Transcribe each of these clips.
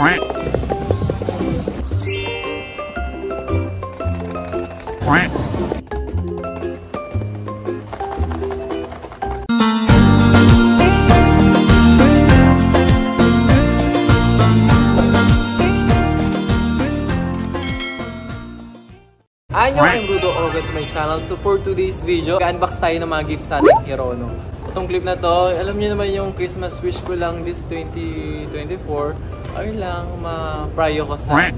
I'm Rudo, welcome to my channel. So for today's video, unbox tayo ng mga gifts sa ating Hirono. Itong clip na to, alam niyo naman yung Christmas wish ko lang this 2024. Ay lang, ma-pryo ko sa...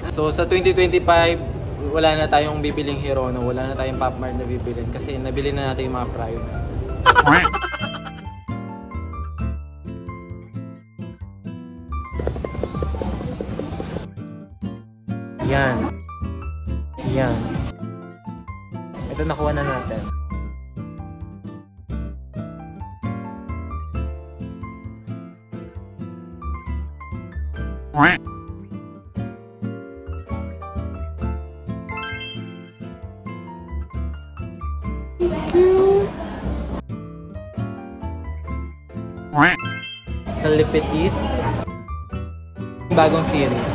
So sa 2025, wala na tayong bibiling Hirono, wala na tayong Pop Mart na bibilin kasi nabili na natin yung mga pryo na. Yan. Yan. Ito nakuha na natin. Sa Le Petit. Bagong series.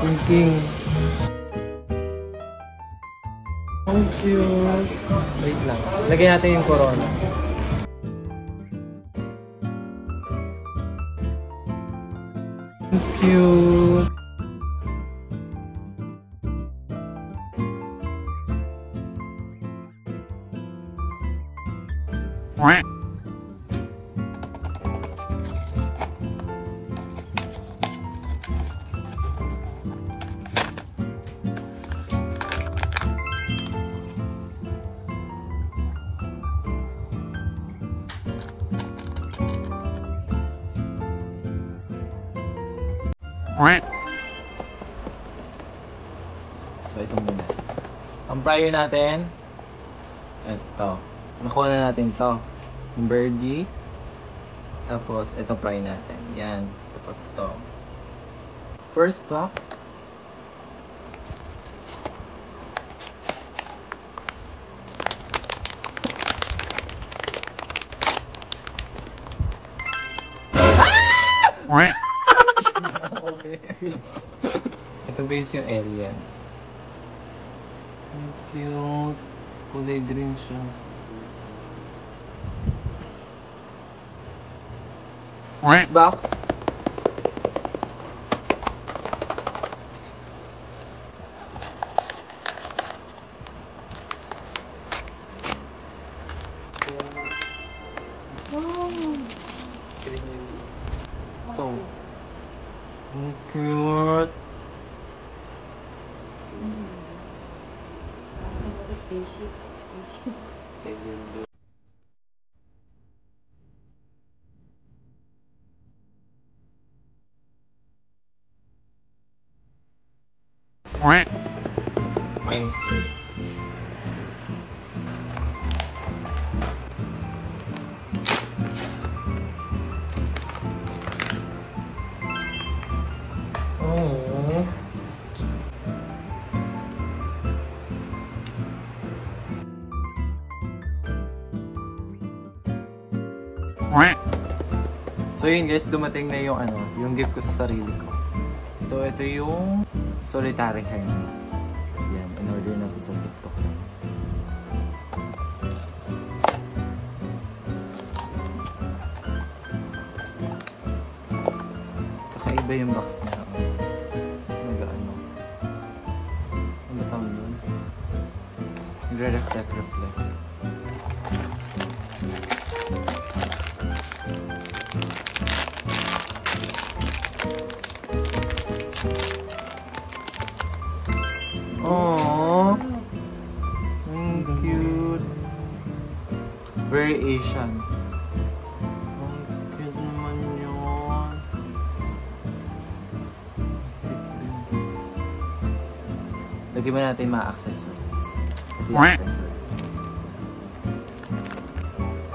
Thinking. Ang cute. Wait lang. Lagyan natin yung corona. Ang cute. So itong muna. Ang pryo natin, ito. Nakuha na natin to. Yung birdie. Tapos itong pryo natin. Yan. Tapos to. First box. Okay. Ito base yung alien. Ang cute. Kulay green siya. Next box. Ito. Ang cute. Oh. So yun guys, dumating na yung yung gift ko sa sarili ko. So ito yung solitary hair. Yan, in-order na ito sa TikTok. Kakaiba yung box niya. Nag-ano. Ano tawag yun? Nagre-reflect. Aww. Ang cute. Very Asian. Ang cute naman yun. Lagyan ba natin mga accessories? Ito yung accessories.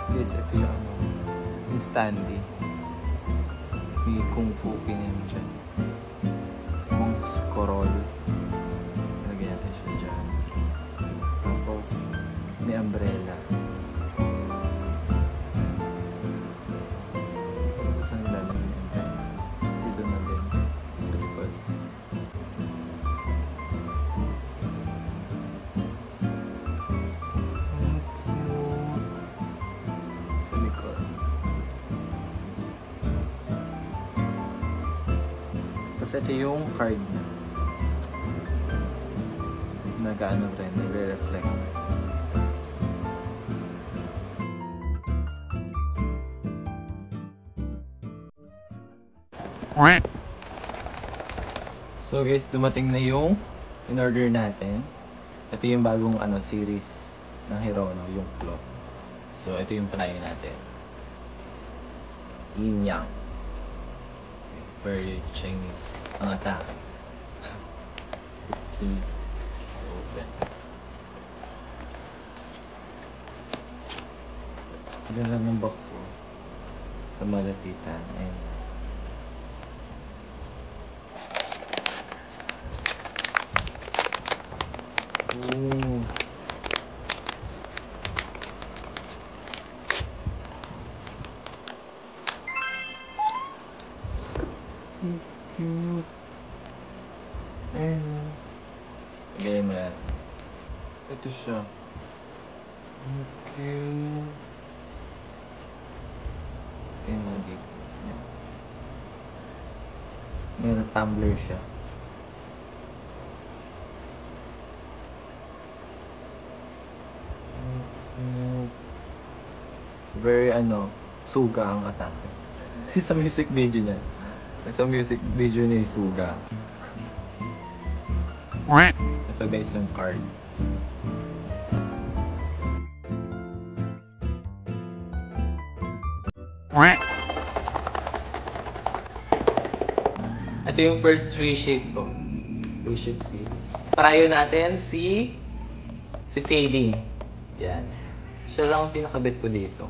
So guys, ito yung ano, yung standee. May Kung Fu Pinin dyan. Mong's Corol. Lagyan natin siya dyan. Tapos, may umbrella. Saan lalagyan yung umbrella? Dito na din. Sa likod. Sa likod. Tapos ito yung card niya. Nag-ano rin, nagre-reflect. So guys, dumating na yung in-order natin. Ito yung bagong series ng Hirono, yung claw. So ito yung panayin natin. Yin Yang. Okay, very Chinese ang atake. Okay. So open. Ganda ng box ko. Sa malapitan. Ayan. Ooh. Cute. Ayun. Lagay mo na. Ito siya. Cute. Ito yung mga details niya. May tumbler siya. Very suga ang atake. Sa music video niya. Sa music video niya suga. Ito guys yung card. Ito yung first reshape ko. Reshape C. Try natin si Fading. Yan. Siya lang ang pinakabit ko dito.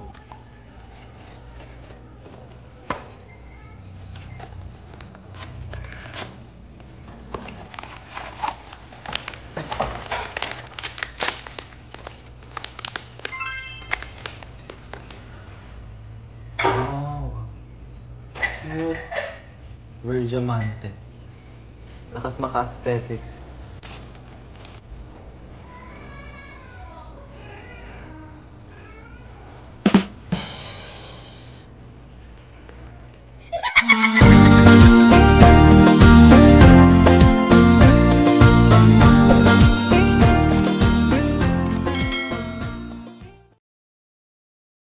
Wow. Cute. Very diamante. Lakas maka-aesthetic.